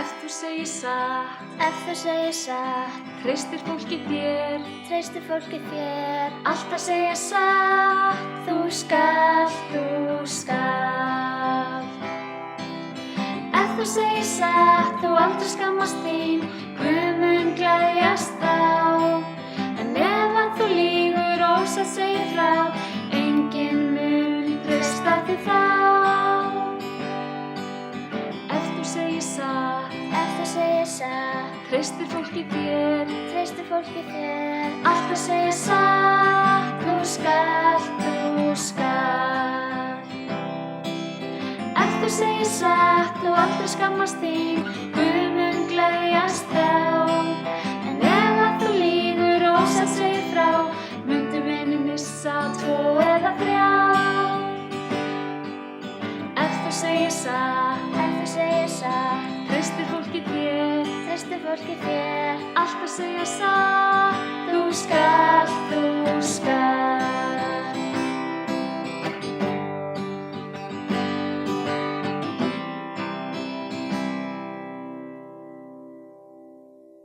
Ef þú segir satt, ef þú segir satt, treystir fólkið þér, treystir fólkið þér. alltaf segja satt. Þú skalt, þú skalt. Ef þú segir satt, þú aldrei skammast þín, Guð mun gleðjast þá. En ef að þú lýgur og ósatt segir frá, enginn mun treysta þig þá. Ef þú segir satt, Ef þú segir satt, treystir fólkið þér, treystir fólkið þér. alltaf segja satt. Þú skalt, þú skalt. Ef þú segir satt, þú aldrei skammast þín, Guð mun gleðjast þá. En ef að þú lýgur og ósatt segir frá, muntu vinni missa 2 eða 3. Ef þú segir satt, Ef þú segir satt, treystir fólkið þér, treystir fólkið þér. alltaf segja satt.